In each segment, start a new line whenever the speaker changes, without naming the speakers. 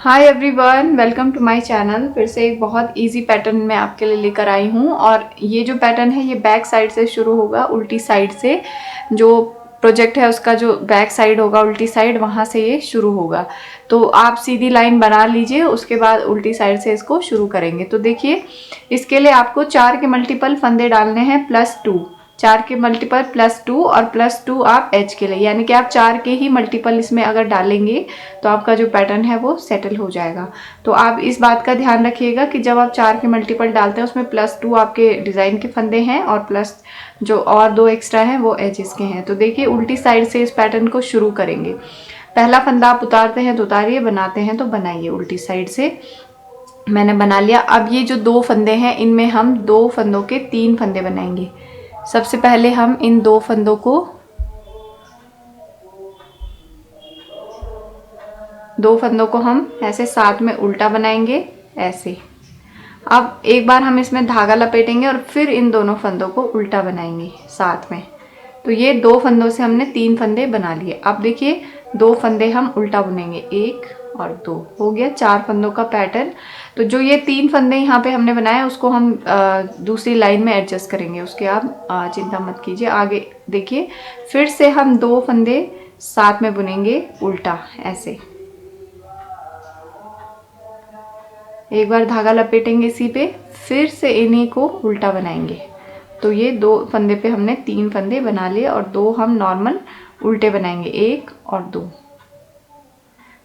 Hi everyone, welcome to my channel. फिर से एक बहुत इजी पैटर्न मैं आपके लिए लेकर आई हूँ। और ये जो पैटर्न है ये बैक साइड से शुरू होगा, उल्टी साइड से। जो प्रोजेक्ट है उसका जो बैक साइड होगा, उल्टी साइड, वहाँ से ये शुरू होगा। तो आप सीधी लाइन बना लीजिए, उसके बाद उल्टी साइड से इसको शुरू करेंगे। तो देखिए, इसके लिए आपको 4 के मल्टीपल फंदे डालने हैं +2। 4 के मल्टीपल +2 और +2 आप एच के लिए, यानी कि आप 4 के ही मल्टीपल इसमें अगर डालेंगे तो आपका जो पैटर्न है वो सेटल हो जाएगा। तो आप इस बात का ध्यान रखिएगा कि जब आप 4 के मल्टीपल डालते हैं उसमें +2 आपके डिज़ाइन के फंदे हैं और प्लस जो और 2 एक्स्ट्रा हैं वो एजेस के हैं। तो देखिए, उल्टी साइड से इस पैटर्न को शुरू करेंगे। पहला फंदा आप उतारते हैं तो उतारिए, बनाते हैं तो बनाइए। उल्टी साइड से मैंने बना लिया। अब ये जो 2 फंदे हैं इनमें हम 2 फंदों के 3 फंदे बनाएंगे। सबसे पहले हम इन 2 फंदों को, 2 फंदों को हम ऐसे साथ में उल्टा बनाएंगे, ऐसे। अब एक बार हम इसमें धागा लपेटेंगे और फिर इन दोनों फंदों को उल्टा बनाएंगे साथ में। तो ये 2 फंदों से हमने 3 फंदे बना लिए। अब देखिए, 2 फंदे हम उल्टा बुनेंगे, 1 और 2, हो गया 4 फंदों का पैटर्न। तो जो ये 3 फंदे यहाँ पे हमने बनाए उसको हम दूसरी लाइन में एडजस्ट करेंगे, उसके आप चिंता मत कीजिए। आगे देखिए, फिर से हम 2 फंदे साथ में बुनेंगे उल्टा, ऐसे। एक बार धागा लपेटेंगे इसी पे, फिर से इन्हीं को उल्टा बनाएंगे। तो ये 2 फंदे पे हमने 3 फंदे बना लिए और 2 हम नॉर्मल उल्टे बनाएंगे, 1 और 2।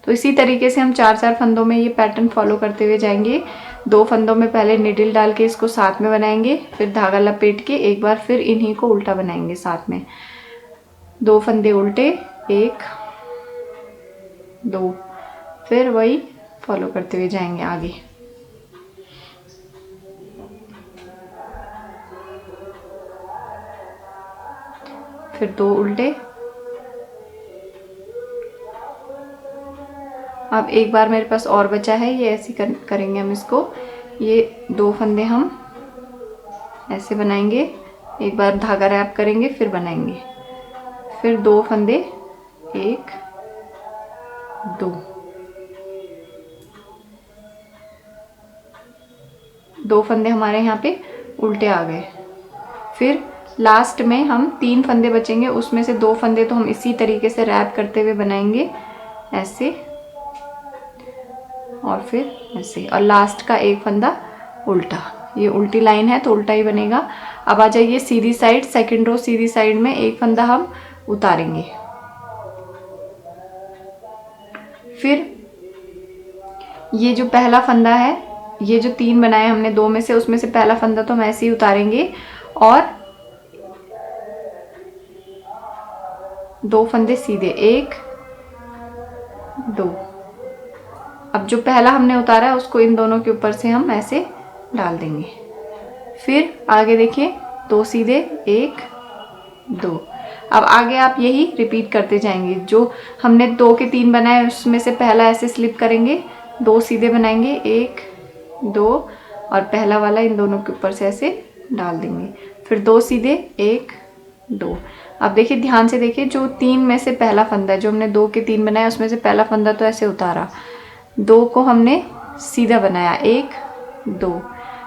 तो इसी तरीके से हम 4-4 फंदों में ये पैटर्न फॉलो करते हुए जाएंगे। 2 फंदों में पहले निडल डाल के इसको साथ में बनाएंगे, फिर धागा लपेट के एक बार फिर इन्हीं को उल्टा बनाएंगे साथ में। 2 फंदे उल्टे, 1 2, फिर वही फॉलो करते हुए जाएंगे आगे। फिर 2 उल्टे। अब एक बार मेरे पास और बचा है, ये ऐसे करेंगे हम इसको। ये 2 फंदे हम ऐसे बनाएंगे, एक बार धागा रैप करेंगे, फिर बनाएंगे, फिर 2 फंदे, 1 2, 2 फंदे हमारे यहाँ पे उल्टे आ गए। फिर लास्ट में हम 3 फंदे बचेंगे, उसमें से 2 फंदे तो हम इसी तरीके से रैप करते हुए बनाएंगे, ऐसे, और फिर ऐसे, और लास्ट का एक फंदा उल्टा। ये उल्टी लाइन है तो उल्टा ही बनेगा। अब आ जाइए सीधी साइड, सेकंड रो सीधी साइड में एक फंदा हम उतारेंगे। फिर ये जो पहला फंदा है, ये जो 3 बनाए हमने 2 में से, उसमें से पहला फंदा तो हम ऐसे ही उतारेंगे और 2 फंदे सीधे, 1 2। अब जो पहला हमने उतारा है उसको इन दोनों के ऊपर से हम ऐसे डाल देंगे। फिर आगे देखिए, 2 सीधे, 1 2। अब आगे आप यही रिपीट करते जाएंगे। जो हमने 2 के 3 बनाए उसमें से पहला ऐसे स्लिप करेंगे, 2 सीधे बनाएंगे, 1 2, और पहला वाला इन दोनों के ऊपर से ऐसे डाल देंगे, फिर 2 सीधे, 1 2। अब देखिए, ध्यान से देखिए, जो 3 में से पहला फंदा है, जो हमने 2 के 3 बनाया उसमें से पहला फंदा तो ऐसे उतारा, 2 को हमने सीधा बनाया, 1 2।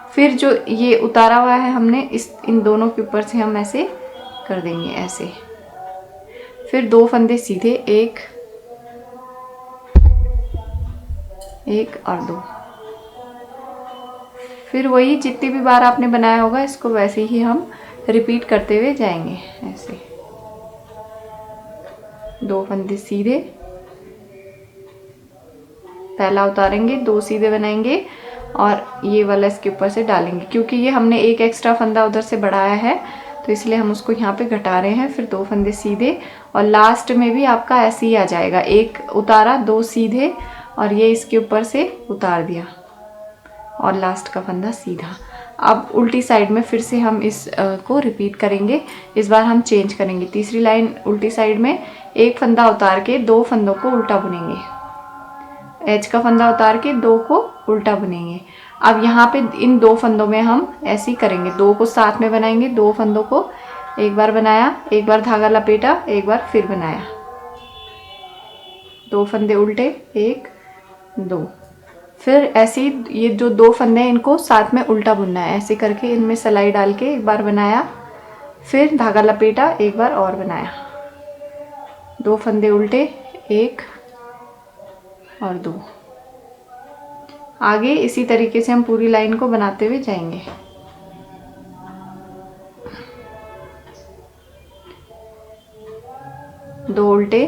फिर जो ये उतारा हुआ है हमने, इन दोनों के ऊपर से हम ऐसे कर देंगे, ऐसे। फिर 2 फंदे सीधे, 1 1 और 2। फिर वही जितनी भी बार आपने बनाया होगा इसको वैसे ही हम रिपीट करते हुए जाएंगे, ऐसे। 2 फंदे सीधे, पहला उतारेंगे, 2 सीधे बनाएंगे और ये वाला इसके ऊपर से डालेंगे। क्योंकि ये हमने एक एक्स्ट्रा फंदा उधर से बढ़ाया है तो इसलिए हम उसको यहाँ पे घटा रहे हैं। फिर 2 फंदे सीधे, और लास्ट में भी आपका ऐसे ही आ जाएगा, 1 उतारा, 2 सीधे, और ये इसके ऊपर से उतार दिया, और लास्ट का फंदा सीधा। अब उल्टी साइड में फिर से हम इस को रिपीट करेंगे। इस बार हम चेंज करेंगे, तीसरी लाइन उल्टी साइड में 1 फंदा उतार के 2 फंदों को उल्टा बुनेंगे, एच का फंदा उतार के 2 को उल्टा बुनेंगे। अब यहाँ पे इन 2 फंदों में हम ऐसे ही करेंगे, 2 को साथ में बनाएंगे, 2 फंदों को एक बार बनाया, एक बार धागा लपेटा, एक बार फिर बनाया, 2 फंदे उल्टे, 1 2। फिर ऐसे ही ये जो 2 फंदे हैं इनको साथ में उल्टा बुनना है। ऐसे करके इनमें सिलाई डाल के एक बार बनाया, फिर धागा लपेटा, एक बार और बनाया, 2 फंदे उल्टे, 1 और 2। आगे इसी तरीके से हम पूरी लाइन को बनाते हुए जाएंगे। दो उल्टे,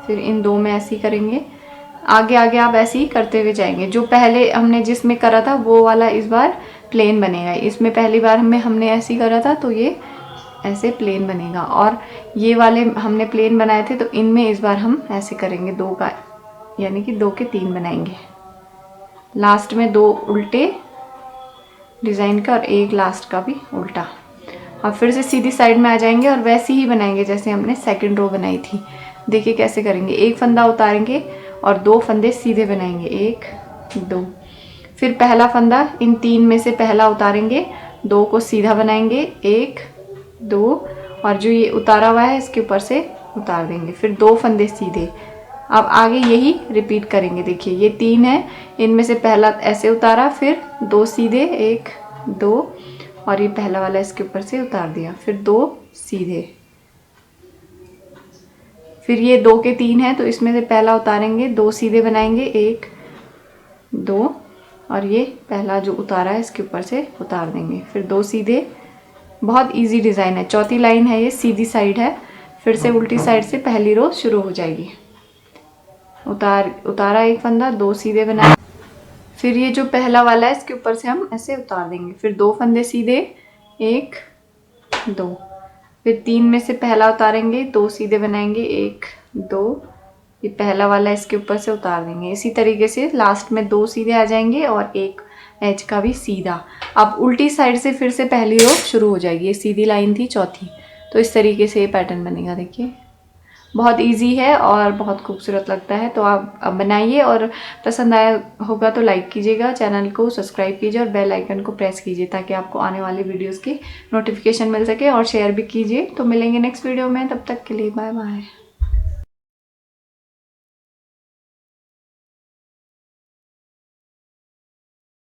फिर इन 2 में ऐसे ही करेंगे। आगे आगे आप ऐसे ही करते हुए जाएंगे। जो पहले हमने जिसमें करा था वो वाला इस बार प्लेन बनेगा। इसमें पहली बार हमने ऐसे ही करा था तो ये ऐसे प्लेन बनेगा, और ये वाले हमने प्लेन बनाए थे तो इनमें इस बार हम ऐसे करेंगे 2 का, यानी कि 2 के 3 बनाएंगे। लास्ट में 2 उल्टे डिज़ाइन का और 1 लास्ट का भी उल्टा। अब फिर से सीधी साइड में आ जाएंगे और वैसे ही बनाएंगे जैसे हमने सेकंड रो बनाई थी। देखिए कैसे करेंगे। 1 फंदा उतारेंगे और 2 फंदे सीधे बनाएंगे, 1 2। फिर पहला फंदा इन 3 में से पहला उतारेंगे, 2 को सीधा बनाएंगे, 1 2, और जो ये उतारा हुआ है इसके ऊपर से उतार देंगे। फिर 2 फंदे सीधे। अब आगे यही रिपीट करेंगे। देखिए ये 3 है, इनमें से पहला ऐसे उतारा, फिर 2 सीधे, 1 2, और ये पहला वाला इसके ऊपर से उतार दिया, फिर 2 सीधे। फिर ये 2 के 3 है तो इसमें से पहला उतारेंगे, 2 सीधे बनाएंगे, 1 2, और ये पहला जो उतारा है इसके ऊपर से उतार देंगे, फिर 2 सीधे। बहुत इजी डिज़ाइन है। चौथी लाइन है ये, सीधी साइड है। फिर से उल्टी साइड से पहली रो शुरू हो जाएगी। उतारा 1 फंदा, 2 सीधे बनाए, फिर ये जो पहला वाला है इसके ऊपर से हम ऐसे उतार देंगे, फिर 2 फंदे सीधे, 1 2, फिर 3 में से पहला उतारेंगे, 2 सीधे बनाएंगे, 1 2, ये पहला वाला इसके ऊपर से उतार देंगे। इसी तरीके से लास्ट में 2 सीधे आ जाएंगे और 1 एज का भी सीधा। अब उल्टी साइड से फिर से पहली रो शुरू हो जाएगी। ये सीधी लाइन थी चौथी, तो इस तरीके से ये पैटर्न बनेगा। देखिए बहुत इजी है और बहुत खूबसूरत लगता है। तो आप बनाइए, और पसंद आया होगा तो लाइक कीजिएगा, चैनल को सब्सक्राइब कीजिए और बेल आइकन को प्रेस कीजिए ताकि आपको आने वाली वीडियोस की नोटिफिकेशन मिल सके, और शेयर भी कीजिए। तो मिलेंगे नेक्स्ट वीडियो में, तब तक के लिए बाय बाय।